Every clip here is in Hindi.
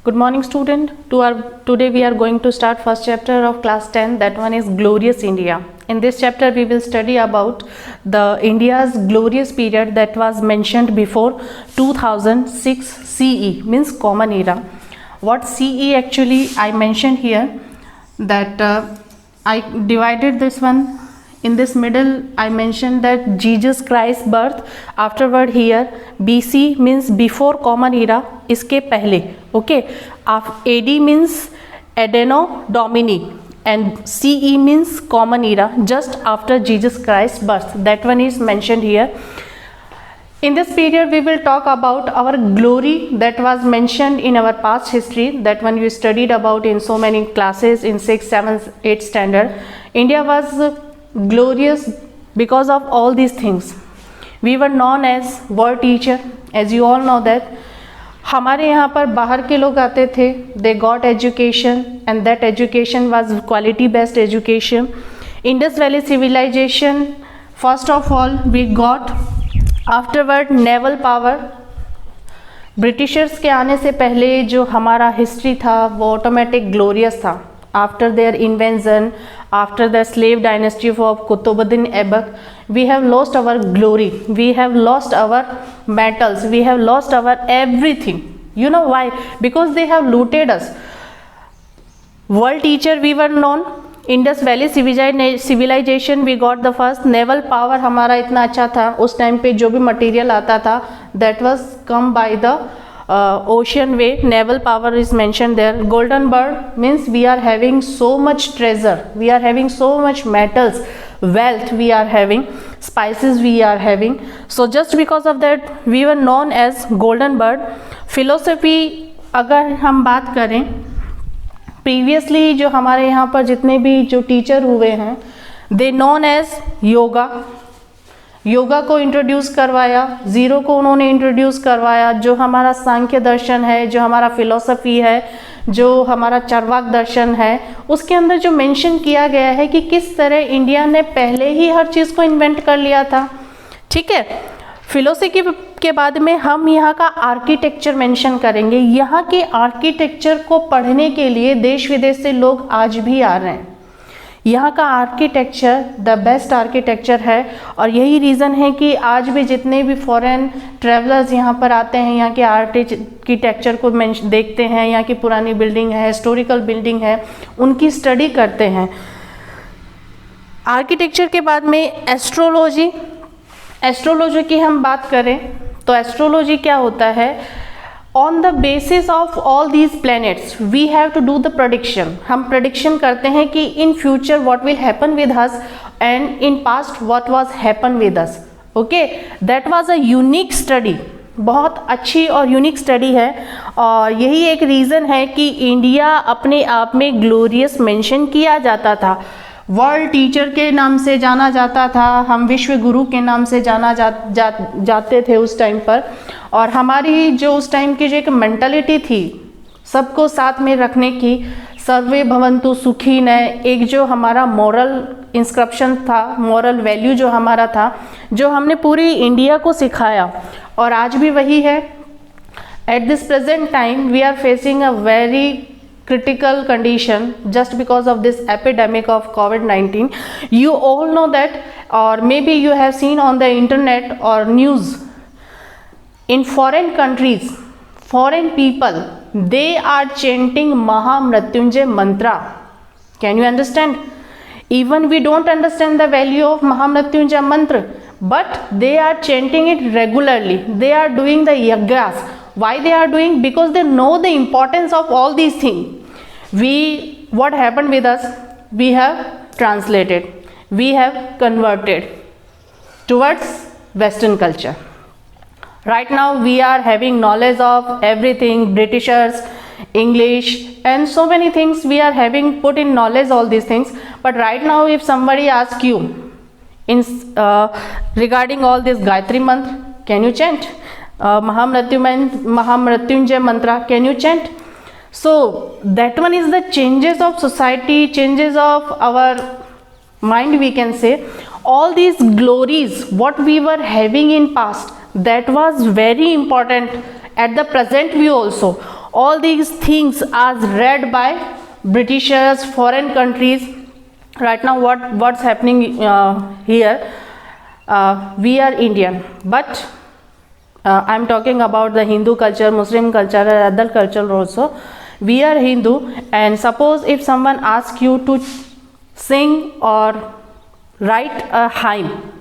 Good morning, student. Today we are going to start first chapter of class 10. That one is Glorious India. In this chapter we will study about the India's glorious period that was mentioned before 2006 CE, means Common Era. What CE actually I mentioned here, that I divided this one. In this middle I mentioned that Jesus Christ birth. Afterward here BC means before Common Era, इसके पहले. Okay, AD means Adeno Domini and CE means Common Era, just after Jesus Christ birth. That one is mentioned here. In this period we will talk about our glory that was mentioned in our past history. That one you studied about in so many classes in 6, 7, 8 standard. India was glorious because of all these things. We were known as world teacher, as you all know that. हमारे यहाँ पर बाहर के लोग आते थे. They got education and that education was quality based education. Indus Valley civilization, first of all we got. Afterward naval power. Britishers के आने से पहले जो हमारा हिस्ट्री था वो ऑटोमेटिक ग्लोरियस था. After their invention, after the slave dynasty of Qutbuddin Aibak, we have lost our glory, we have lost our metals, we have lost our everything. You know why? Because they have looted us. World teacher we were known. Indus Valley civilization we got the first. Naval power हमारा इतना अच्छा था उस टाइम पे, जो भी मटेरियल आता था that was come by the ocean way. Naval power is mentioned there. Golden bird means we are having so much treasure, we are having so much metals, wealth we are having, spices we are having. So just because of that we were known as golden bird. Philosophy अगर हम बात करें, प्रीवियसली जो हमारे यहाँ पर जितने भी जो टीचर हुए हैं, दे नोन एज योगा. योगा को इंट्रोड्यूस करवाया, ज़ीरो को उन्होंने इंट्रोड्यूस करवाया. जो हमारा सांख्य दर्शन है, जो हमारा फिलॉसफी है, जो हमारा चार्वाक दर्शन है, उसके अंदर जो मेंशन किया गया है कि किस तरह इंडिया ने पहले ही हर चीज़ को इन्वेंट कर लिया था. ठीक है. फिलोसफी के बाद में हम यहाँ का आर्किटेक्चर मेंशन करेंगे. यहाँ के आर्किटेक्चर को पढ़ने के लिए देश विदेश से लोग आज भी आ रहे हैं. यहाँ का आर्किटेक्चर द बेस्ट आर्किटेक्चर है और यही रीज़न है कि आज भी जितने भी फॉरेन ट्रैवलर्स यहाँ पर आते हैं, यहाँ के आर्किटेक्चर को देखते हैं, यहाँ की पुरानी बिल्डिंग है, हिस्टोरिकल बिल्डिंग है, उनकी स्टडी करते हैं. आर्किटेक्चर के बाद में एस्ट्रोलॉजी. एस्ट्रोलॉजी की हम बात करें तो एस्ट्रोलॉजी क्या होता है? On the basis of all these planets we have to do the prediction. हम प्रेडिक्शन करते हैं कि in future what will happen with us and in past what was happen with us. Okay, that was a unique study. बहुत अच्छी और यूनिक स्टडी है और यही एक रीज़न है कि इंडिया अपने आप में ग्लोरियस मेंशन किया जाता था. वर्ल्ड टीचर के नाम से जाना जाता था, हम विश्व गुरु के नाम से जाना जाते थे उस टाइम पर. और हमारी जो उस टाइम की जो एक मेंटालिटी थी सबको साथ में रखने की, सर्वे भवन्तु सुखी न, एक जो हमारा मॉरल इंस्क्रिप्शन था, मॉरल वैल्यू जो हमारा था, जो हमने पूरी इंडिया को सिखाया और आज भी वही है. At this present time we are facing a very critical condition just because of this epidemic of COVID-19. You all know that, or maybe you have seen on the internet or news. In foreign countries, foreign people, they are chanting Mahamrityunjay mantra. Can you understand? Even we don't understand the value of Mahamrityunjay mantra, but they are chanting it regularly. They are doing the yagas. Why they are doing? Because they know the importance of all these things. What happened with us? We have translated, we have converted towards Western culture. Right now we are having knowledge of everything, Britishers, English and so many things we are having put in knowledge, all these things. But right now if somebody asks you regarding all this Gayatri mantra, can you chant? Mahamrityunjay mantra, can you chant? So that one is the changes of society, changes of our mind, we can say. All these glories what we were having in past, that was very important at the present view also. All these things are read by Britishers, foreign countries. Right now what's happening here, we are Indian, but I'm talking about the Hindu culture, Muslim culture, and other culture also. We are Hindu, and suppose if someone asks you to sing or write a hymn,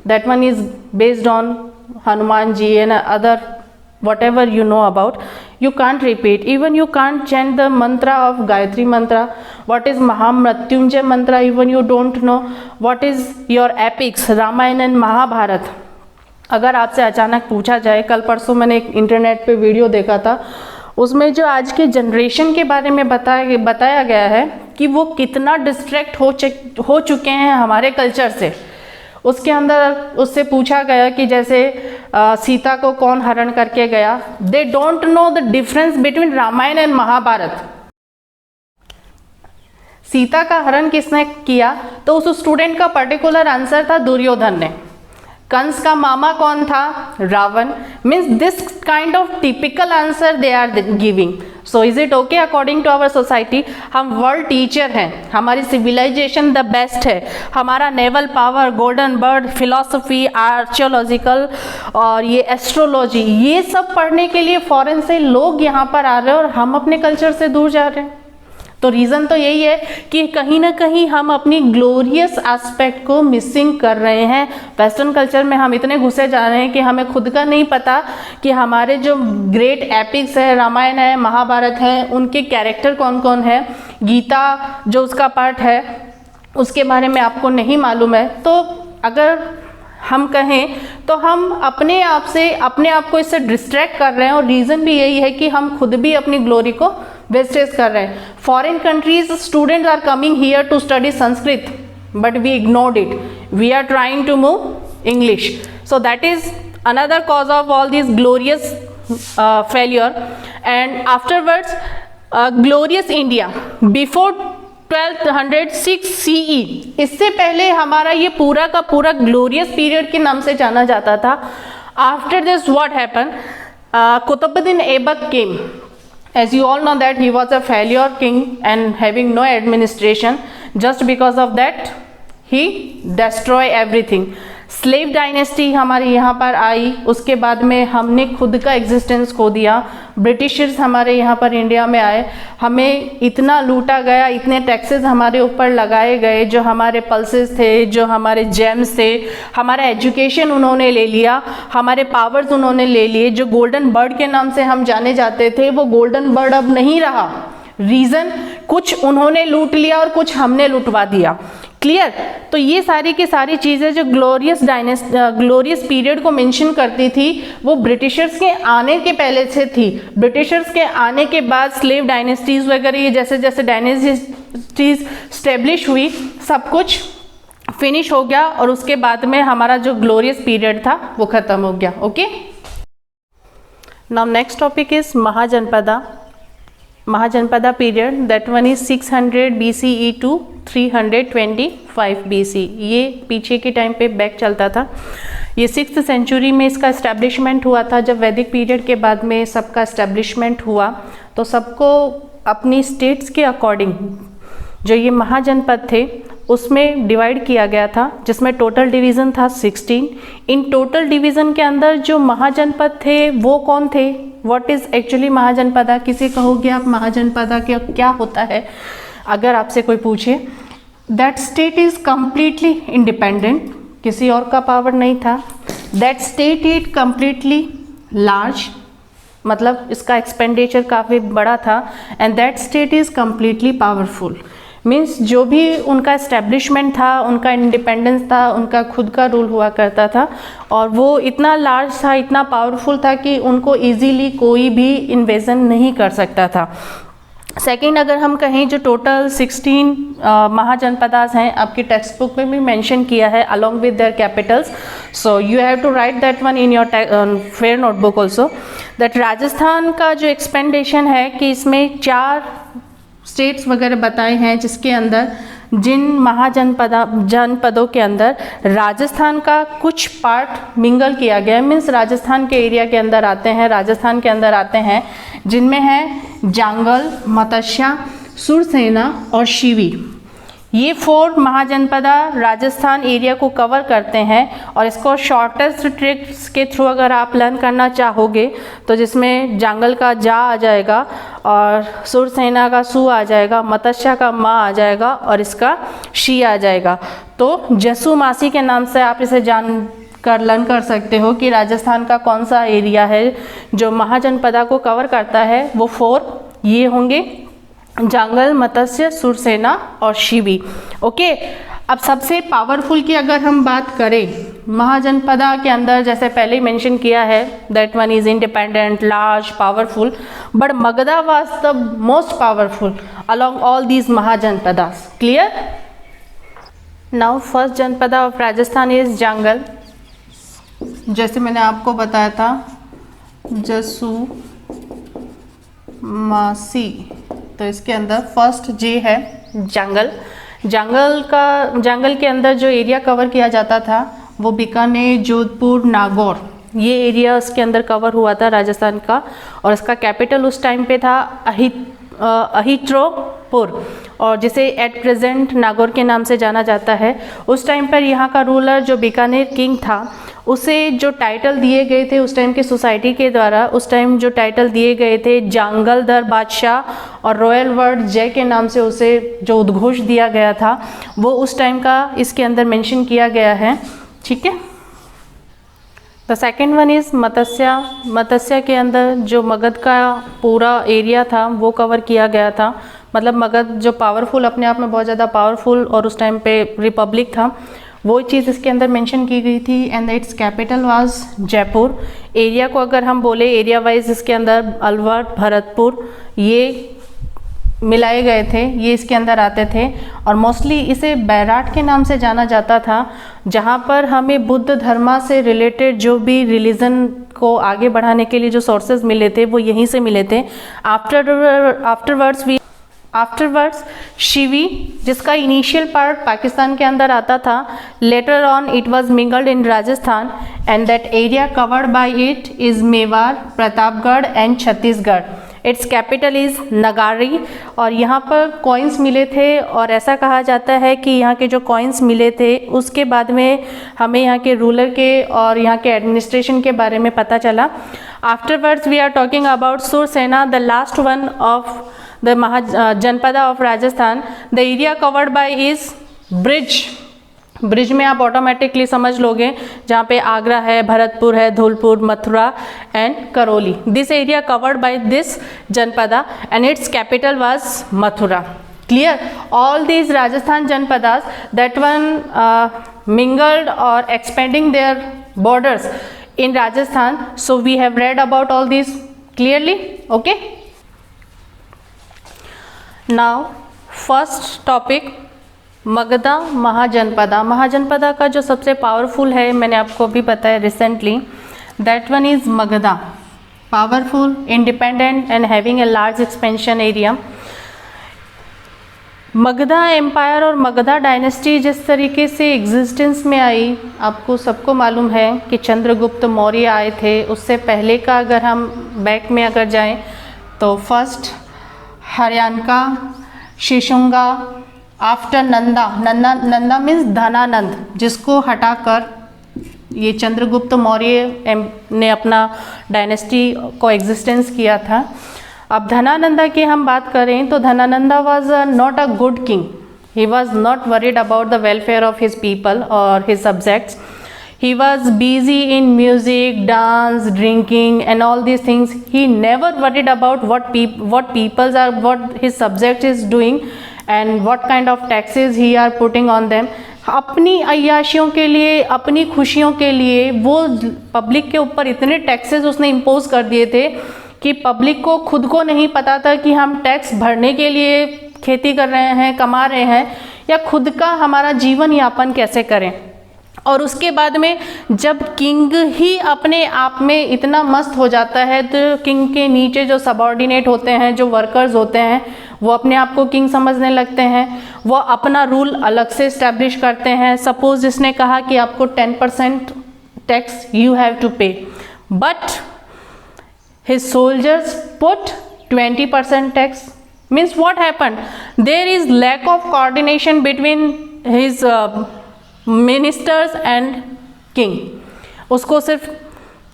that one is based on Hanuman ji and other whatever you know about, you can't repeat. Even you can't chant the mantra of Gayatri mantra. What is Mahamrityunjay mantra? Even you don't know. What is your epics, Ramayana and Mahabharata? अगर आपसे अचानक पूछा जाए, कल परसों मैंने एक इंटरनेट पे वीडियो देखा था, उसमें जो आज के जनरेशन के बारे में बताया गया है कि वो कितना डिस्ट्रैक्ट हो चुके हैं हमारे कल्चर से। उसके अंदर उससे पूछा गया कि जैसे सीता को कौन हरण करके गया, they don't know the difference between Ramayan and Mahabharat. Sita का हरण किसने किया, तो उस स्टूडेंट का पर्टिकुलर आंसर था दुर्योधन ने। कंस का मामा कौन था, Ravan. Means this kind of typical answer they are giving. So is it okay according to our society? हम वर्ल्ड टीचर हैं, हमारी सिविलाइजेशन द बेस्ट है, हमारा naval power, golden bird, philosophy, archaeological और ये एस्ट्रोलॉजी, ये सब पढ़ने के लिए फॉरेन से लोग यहाँ पर आ रहे हैं और हम अपने कल्चर से दूर जा रहे हैं। तो रीज़न तो यही है कि कहीं ना कहीं हम अपनी ग्लोरियस एस्पेक्ट को मिसिंग कर रहे हैं। वेस्टर्न कल्चर में हम इतने घुसे जा रहे हैं कि हमें खुद का नहीं पता कि हमारे जो ग्रेट एपिक्स है, रामायण है, महाभारत है, उनके कैरेक्टर कौन कौन है, गीता जो उसका पार्ट है उसके बारे में आपको नहीं मालूम है। तो अगर हम कहें तो हम अपने आप को इससे डिस्ट्रैक्ट कर रहे हैं, और रीज़न भी यही है कि हम खुद भी अपनी ग्लोरी को वेस्टेज कर रहे हैं। Foreign countries students are coming here to study Sanskrit, but we ignored it, we are trying to move English. So that is another cause of all this glorious failure. And afterwards glorious India before 1206 CE, इससे पहले हमारा ये पूरा का पूरा ग्लोरियस पीरियड के नाम से जाना जाता था। After this what happen, Qutubuddin Aibak came. As you all know that he was a failure king and having no administration. Just because of that he destroy everything. Slave dynasty हमारे यहाँ पर आई, उसके बाद में हमने खुद का एग्जिस्टेंस खो दिया। ब्रिटिशर्स हमारे यहाँ पर इंडिया में आए, हमें इतना लूटा गया, इतने टैक्सेस हमारे ऊपर लगाए गए, जो हमारे पल्सेस थे, जो हमारे जेम्स थे, हमारा एजुकेशन उन्होंने ले लिया, हमारे पावर्स उन्होंने ले लिए। जो गोल्डन बर्ड के नाम से हम जाने जाते थे, वो गोल्डन बर्ड अब नहीं रहा। रीज़न, कुछ उन्होंने लूट लिया और कुछ हमने लुटवा दिया। क्लियर? तो ये सारी की सारी चीज़ें जो ग्लोरियस पीरियड को मेंशन करती थी, वो ब्रिटिशर्स के आने के पहले से थी। ब्रिटिशर्स के आने के बाद स्लेव डायनेस्टीज़ वगैरह, ये जैसे जैसे डायनेस्टीज़ स्टेब्लिश हुई, सब कुछ फिनिश हो गया, और उसके बाद में हमारा जो ग्लोरियस पीरियड था वो ख़त्म हो गया। Okay, now next topic is Mahajanapada period, that one is 600 BCE to 325 BC। ये पीछे के टाइम पे बैक चलता था। ये 6th सेंचुरी में इसका इस्टेब्लिशमेंट हुआ था। जब वैदिक पीरियड के बाद में सबका इस्टेब्लिशमेंट हुआ तो सबको अपनी स्टेट्स के अकॉर्डिंग जो ये महाजनपद थे उसमें डिवाइड किया गया था, जिसमें टोटल डिवीज़न था 16। इन टोटल डिवीज़न के अंदर जो महाजनपद थे वो कौन थे? What is actually Mahajanapada? किसी कहोगे आप महाजनपदा क्या होता है? अगर आपसे कोई पूछे, that state is completely independent, किसी और का पावर नहीं था। That state is completely large, मतलब इसका एक्सपेंडिचर काफ़ी बड़ा था। And that state is completely powerful, means जो भी उनका इस्टेब्लिशमेंट था, उनका इंडिपेंडेंस था, उनका खुद का रूल हुआ करता था, और वो इतना लार्ज था, इतना पावरफुल था कि उनको इजीली कोई भी इन्वेजन नहीं कर सकता था। सेकंड, अगर हम कहें जो टोटल 16 महाजनपदास हैं, आपकी टेक्स्ट बुक में भी मेंशन किया है along with their capitals, so you have to write that one in your fair notebook also. That Rajasthan का जो एक्सपेंडेशन है कि इसमें 4 स्टेट्स वगैरह बताए हैं, जिसके अंदर जिन जनपदों के अंदर राजस्थान का कुछ पार्ट मिंगल किया गया है, मीन्स राजस्थान के एरिया के अंदर आते हैं, राजस्थान के अंदर आते हैं, जिनमें है जांगल, मत्स्या, सुरसेना और शिवी। ये 4 महाजनपदा राजस्थान एरिया को कवर करते हैं। और इसको शॉर्टेस्ट ट्रिक्स के थ्रू अगर आप लर्न करना चाहोगे तो जिसमें जांगल का जा आ जाएगा और सुरसेना का सु आ जाएगा, मत्स्या का मा आ जाएगा और इसका शी आ जाएगा। तो जसु मासी के नाम से आप इसे जान कर लर्न कर सकते हो कि राजस्थान का कौन सा एरिया है जो महाजनपदा को कवर करता है। वो 4 ये होंगे, जांगल, मत्स्य, सुरसेना और शिवी। ओके, अब सबसे पावरफुल की अगर हम बात करें महाजनपदा के अंदर, जैसे पहले ही मेंशन किया है, that one is independent, large, powerful, but Magadha was the most powerful along all these महाजनपदास। Clear? Now first janapada of Rajasthan is Jangal. जैसे मैंने आपको बताया था, जसु मासी, तो इसके अंदर फर्स्ट जे है जांगल। जांगल के अंदर जो एरिया कवर किया जाता था वो बीकानेर, जोधपुर, नागौर, ये एरिया उसके अंदर कवर हुआ था राजस्थान का। और इसका कैपिटल उस टाइम पे था अहित्रोपुर, और जिसे एट प्रेजेंट नागौर के नाम से जाना जाता है। उस टाइम पर यहाँ का रूलर जो बीकानेर किंग था, उसे जो टाइटल दिए गए थे उस टाइम की सोसाइटी के द्वारा, उस टाइम जो टाइटल दिए गए थे जांगलधर बादशाह और रॉयल वर्ड जय के नाम से उसे जो उद्घोष दिया गया था वो उस टाइम का इसके अंदर मेंशन किया गया है। ठीक है। The second one is Matsya. Matsya के अंदर जो मगध का पूरा एरिया था वो कवर किया गया था। मतलब मगध जो पावरफुल, अपने आप में बहुत ज़्यादा पावरफुल और उस टाइम पे रिपब्लिक था, वो चीज़ इसके अंदर मेंशन की गई थी। And its capital was Jaipur. Area को अगर हम बोले एरिया वाइज, इसके अंदर अलवर, भरतपुर ये मिलाए गए थे, ये इसके अंदर आते थे। और मोस्टली इसे बैराट के नाम से जाना जाता था, जहाँ पर हमें बुद्ध धर्मा से रिलेटेड जो भी रिलीजन को आगे बढ़ाने के लिए जो सोर्सेज मिले थे वो यहीं से मिले थे। आफ्टरवर्ड्स शिवी, जिसका इनिशियल पार्ट पाकिस्तान के अंदर आता था, later on it was mingled in Rajasthan and that area covered by it is Mewar, Pratapgarh and Chhattisgarh. Its capital is Nagari. और यहाँ पर कॉइन्स मिले थे और ऐसा कहा जाता है कि यहाँ के जो कॉइन्स मिले थे उसके बाद में हमें यहाँ के रूलर के और यहाँ के एडमिनिस्ट्रेशन के बारे में पता चला। Afterwards we are talking about Surasena, the last one of the janapada of Rajasthan. The area covered by is Braj. Braj में आप ऑटोमेटिकली समझ लोगे, जहाँ पे आगरा है, भरतपुर है, Dholpur, Mathura and Karauli. This area covered by this janapada and its capital was Mathura. Clear? All these Rajasthan janapadas that one mingled or expanding their borders in Rajasthan. So we have read about all these clearly. Okay. Now first topic, Magadha Mahajanapada. Mahajanapada का जो सबसे पावरफुल है, मैंने आपको अभी बताया recently, that one is Magadha. Powerful, independent and having a large expansion area. Magadha empire और मगधा डायनेस्टी जिस तरीके से एग्जिस्टेंस में आई, आपको सबको मालूम है कि चंद्रगुप्त मौर्य आए थे। उससे पहले का अगर हम बैक में अगर जाएं तो first Haryanka, Shishunaga, after Nanda. Nanda means Dhanananda, जिसको हटाकर ये चंद्रगुप्त मौर्य ने अपना डायनेस्टी को एग्जिस्टेंस किया था। अब धनानंदा की हम बात करें तो Dhanananda was not a good king. He was not worried about the welfare of his people और his subjects. He was busy in music, dance, drinking and all these things. He never worried about what his subject is doing and what kind of taxes he are putting on them. अपनी अय्याशियों के लिए, अपनी खुशियों के लिए वो पब्लिक के ऊपर इतने टैक्सेस उसने इम्पोज कर दिए थे कि पब्लिक को खुद को नहीं पता था कि हम टैक्स भरने के लिए खेती कर रहे हैं, कमा रहे हैं, या खुद का हमारा जीवन यापन कैसे करें। और उसके बाद में जब किंग ही अपने आप में इतना मस्त हो जाता है तो किंग के नीचे जो सबऑर्डिनेट होते हैं, जो वर्कर्स होते हैं, वो अपने आप को किंग समझने लगते हैं, वो अपना रूल अलग से इस्टेब्लिश करते हैं। सपोज जिसने कहा कि आपको 10% टैक्स यू हैव टू पे, but his soldiers put 20% tax. Means what happened? There is lack of coordination between his ministers and king. उसको सिर्फ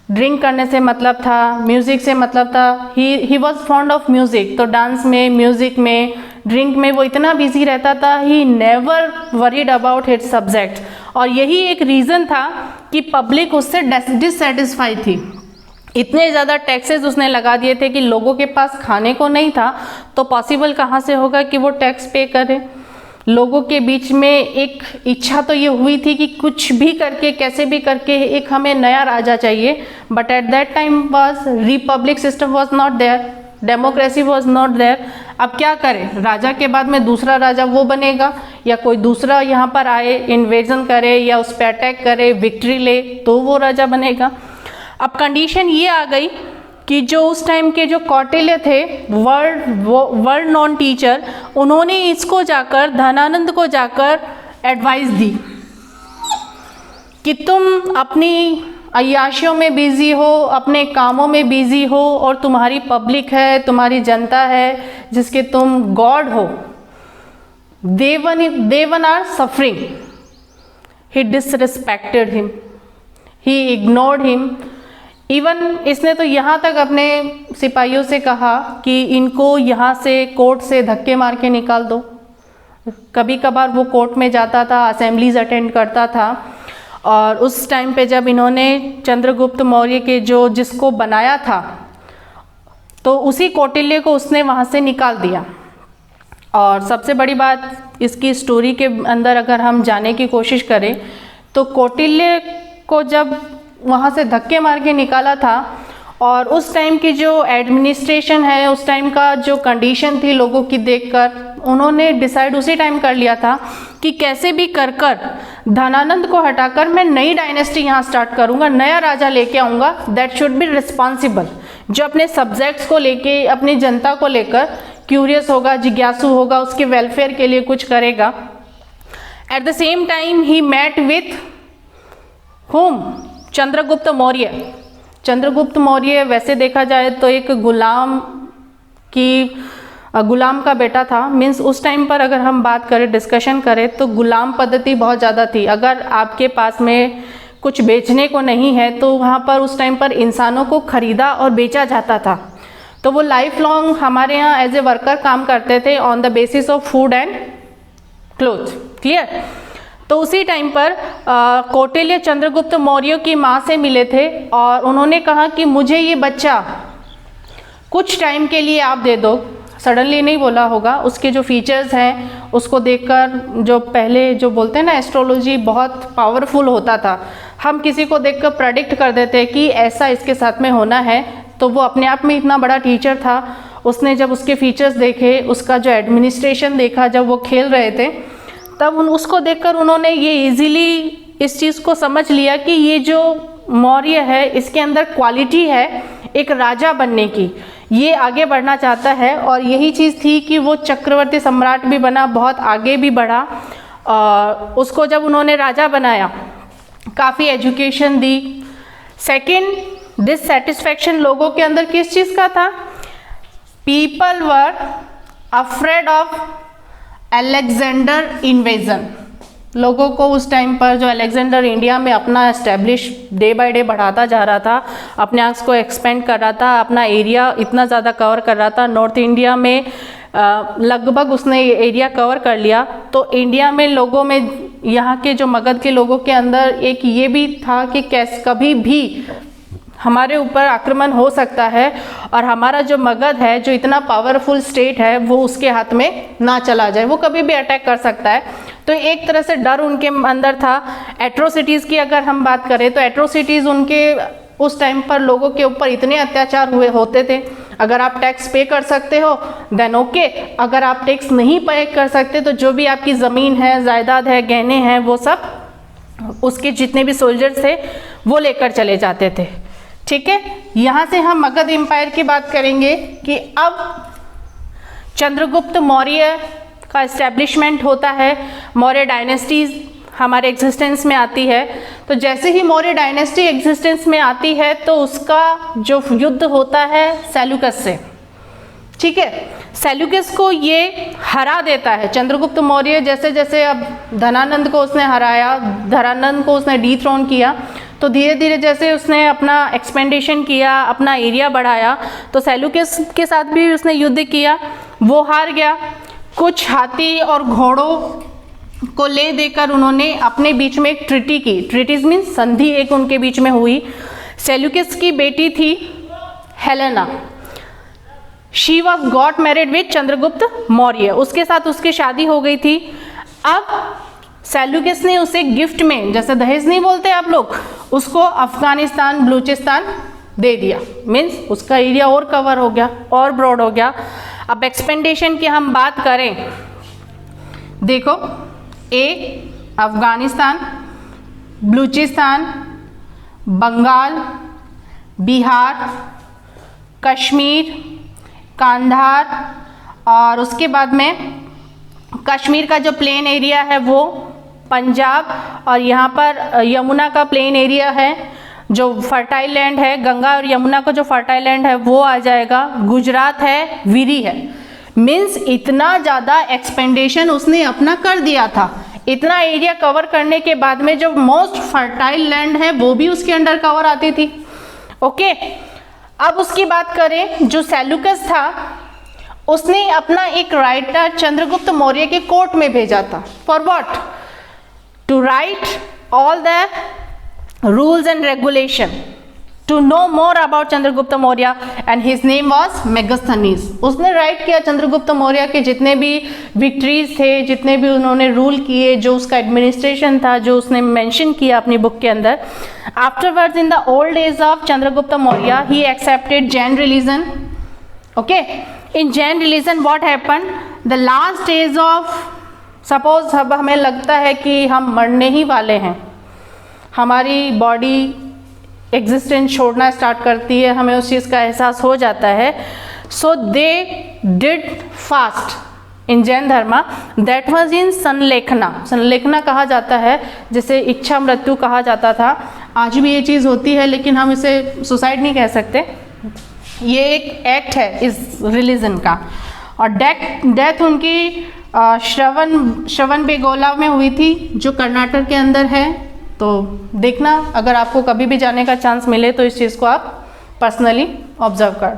ड्रिंक करने से मतलब था, म्यूज़िक से मतलब था। He was fond of music, तो डांस में, म्यूज़िक में, ड्रिंक में वो इतना बिजी रहता था, he never worried about his subject. और यही एक रीज़न था कि पब्लिक उससे डिससेटिस्फाई थी। इतने ज़्यादा टैक्सेस उसने लगा दिए थे कि लोगों के पास खाने को नहीं था, तो पॉसिबल कहाँ से होगा कि वो टैक्स पे करें। लोगों के बीच में एक इच्छा तो ये हुई थी कि कुछ भी करके, कैसे भी करके एक हमें नया राजा चाहिए, but at that time was republic system was not there, democracy was not there. अब क्या करें, राजा के बाद में दूसरा राजा वो बनेगा या कोई दूसरा यहाँ पर आए, इन्वेजन करे या उस पर अटैक करे, विक्ट्री ले, तो वो राजा बनेगा। अब कंडीशन ये आ गई कि जो उस टाइम के जो कौटिल्य थे, वर्ल्ड नॉन टीचर, उन्होंने इसको जाकर, धनानंद को जाकर एडवाइस दी कि तुम अपनी अय्याशियों में बिजी हो, अपने कामों में बिजी हो, और तुम्हारी पब्लिक है, तुम्हारी जनता है जिसके तुम गॉड हो, they one are suffering. He disrespected him, he ignored him. Even इसने तो यहाँ तक अपने सिपाहियों से कहा कि इनको यहाँ से कोर्ट से धक्के मार के निकाल दो। कभी कभार वो कोर्ट में जाता था, असेंबलीज अटेंड करता था, और उस टाइम पे जब इन्होंने चंद्रगुप्त मौर्य के जिसको बनाया था, तो उसी कौटिल्य को उसने वहाँ से निकाल दिया। और सबसे बड़ी बात इसकी स्टोरी के अंदर अगर हम जाने की कोशिश करें, तो कौटिल्य को जब वहाँ से धक्के मार के निकाला था, और उस टाइम की जो एडमिनिस्ट्रेशन है, उस टाइम का जो कंडीशन थी लोगों की देखकर, उन्होंने डिसाइड उसी टाइम कर लिया था कि कैसे भी कर धनानंद को हटाकर मैं नई डायनेस्टी यहाँ स्टार्ट करूँगा, नया राजा लेके आऊँगा, दैट शुड बी रिस्पॉन्सिबल, जो अपने सब्जेक्ट्स को लेके, अपनी जनता को लेकर क्यूरियस होगा, जिज्ञासु होगा, उसके वेलफेयर के लिए कुछ करेगा। At the same time he met with home, Chandragupta Maurya. Chandragupta Maurya वैसे देखा जाए तो एक गुलाम का बेटा था। मीन्स उस टाइम पर अगर हम बात करें, डिस्कशन करें, तो गुलाम पद्धति बहुत ज़्यादा थी। अगर आपके पास में कुछ बेचने को नहीं है तो वहाँ पर उस टाइम पर इंसानों को खरीदा और बेचा जाता था। तो वो लाइफ लॉन्ग हमारे यहाँ एज ए वर्कर काम करते थे on the basis of food and cloth. Clear? तो उसी टाइम पर कौटिल्य चंद्रगुप्त मौर्य की माँ से मिले थे और उन्होंने कहा कि मुझे ये बच्चा कुछ टाइम के लिए आप दे दो। सडनली नहीं बोला होगा, उसके जो फीचर्स हैं उसको देखकर, जो पहले जो बोलते हैं ना एस्ट्रोलॉजी बहुत पावरफुल होता था, हम किसी को देखकर प्रेडिक्ट कर देते कि ऐसा इसके साथ में होना है। तो वो अपने आप में इतना बड़ा टीचर था, उसने जब उसके फीचर्स देखे, उसका जो एडमिनिस्ट्रेशन देखा, जब वो खेल रहे थे, तब उसको देखकर उन्होंने ये इजीली इस चीज़ को समझ लिया कि ये जो मौर्य है इसके अंदर क्वालिटी है एक राजा बनने की, ये आगे बढ़ना चाहता है। और यही चीज़ थी कि वो चक्रवर्ती सम्राट भी बना, बहुत आगे भी बढ़ा। और उसको जब उन्होंने राजा बनाया, काफ़ी एजुकेशन दी। सेकंड, डिससेटिस्फैक्शन लोगों के अंदर किस चीज़ का था? People were afraid of Alexander invasion. लोगों को उस टाइम पर जो अलेक्जेंडर इंडिया में अपना एस्टेब्लिश डे बाय डे बढ़ाता जा रहा था, अपने आप को एक्सपेंड कर रहा था, अपना एरिया इतना ज़्यादा कवर कर रहा था, नॉर्थ इंडिया में लगभग उसने एरिया कवर कर लिया। तो इंडिया में लोगों में, यहाँ के जो मगध के लोगों के अंदर एक ये भी था कि कैसे कभी भी हमारे ऊपर आक्रमण हो सकता है और हमारा जो मगध है, जो इतना पावरफुल स्टेट है, वो उसके हाथ में ना चला जाए, वो कभी भी अटैक कर सकता है। तो एक तरह से डर उनके अंदर था। एट्रोसिटीज़ की अगर हम बात करें तो एट्रोसिटीज़ उनके उस टाइम पर लोगों के ऊपर इतने अत्याचार होते थे। अगर आप टैक्स पे कर सकते हो देन ओके, अगर आप टैक्स नहीं पे कर सकते तो जो भी आपकी ज़मीन है, जायदाद है, गहने हैं, वो सब उसके जितने भी सोल्जर्स थे वो लेकर चले जाते थे। ठीक है, यहाँ से हम मगध एम्पायर की बात करेंगे कि अब चंद्रगुप्त मौर्य का इस्टेब्लिशमेंट होता है, मौर्य डायनेस्टीज हमारे एग्जिस्टेंस में आती है। तो जैसे ही मौर्य डायनेस्टी एग्जिस्टेंस में आती है तो उसका जो युद्ध होता है सेल्यूकस से, ठीक है, सेल्यूकस को ये हरा देता है। चंद्रगुप्त मौर्य जैसे जैसे अब धनानंद को उसने हराया, धनानंद को उसने डीथ्रोन किया, तो धीरे धीरे जैसे उसने अपना एक्सपेंडेशन किया, अपना एरिया बढ़ाया, तो सेल्यूकस के साथ भी उसने युद्ध किया, वो हार गया। कुछ हाथी और घोड़ों को ले देकर उन्होंने अपने बीच में एक ट्रीटी की, ट्रीटीज मीन्स संधि एक उनके बीच में हुई। सेल्यूकस की बेटी थी Helena, she was got married with Chandragupta Maurya, उसके साथ उसकी शादी हो गई थी। अब सेल्यूकस ने उसे गिफ्ट में, जैसे दहेज नहीं बोलते आप लोग, उसको अफगानिस्तान बलूचिस्तान दे दिया, मीन्स उसका एरिया और कवर हो गया और ब्रॉड हो गया। अब एक्सपेंडेशन की हम बात करें, देखो ए अफगानिस्तान, बलूचिस्तान, बंगाल, बिहार, कश्मीर, कांधार, और उसके बाद में कश्मीर का जो प्लेन एरिया है वो पंजाब, और यहाँ पर यमुना का प्लेन एरिया है जो फर्टाइल लैंड है, गंगा और यमुना का जो फर्टाइल लैंड है वो आ जाएगा। गुजरात है, विरी है। मीन्स इतना ज़्यादा एक्सपेंडेशन उसने अपना कर दिया था। इतना एरिया कवर करने के बाद में जो मोस्ट फर्टाइल लैंड है वो भी उसके अंडर कवर आती थी। ओके, अब उसकी बात करें, जो सेल्यूकस था उसने अपना एक राइटर चंद्रगुप्त मौर्य के कोर्ट में भेजा था। For what? To write all the rules and regulation to know more about Chandragupta Maurya, and his name was Megasthenes. उसने राइट किया चंद्रगुप्त मौर्य के जितने भी विक्ट्रीज थे, जितने भी उन्होंने रूल किए, जो उसका एडमिनिस्ट्रेशन था, जो उसने मेंशन किया अपनी बुक के अंदर। Afterwards in the old age of Chandragupta Maurya he accepted Jain religion. Okay, in Jain religion what happen, the last age of, suppose अब हमें लगता है कि हम मरने ही वाले हैं, हमारी बॉडी एग्जिस्टेंस छोड़ना स्टार्ट करती है, हमें उस चीज़ का एहसास हो जाता है। So they did fast in Jain dharma, that was in sallekhana. संलेखना कहा जाता है, जैसे इच्छा मृत्यु कहा जाता था। आज भी ये चीज़ होती है, लेकिन हम इसे सुसाइड नहीं कह सकते। ये एक एक्ट है इस रिलीजन का। और डेथ उनकी श्रवण बेगोला में हुई थी, जो कर्नाटक के अंदर है। तो देखना, अगर आपको कभी भी जाने का चांस मिले तो इस चीज़ को आप पर्सनली ऑब्जर्व कर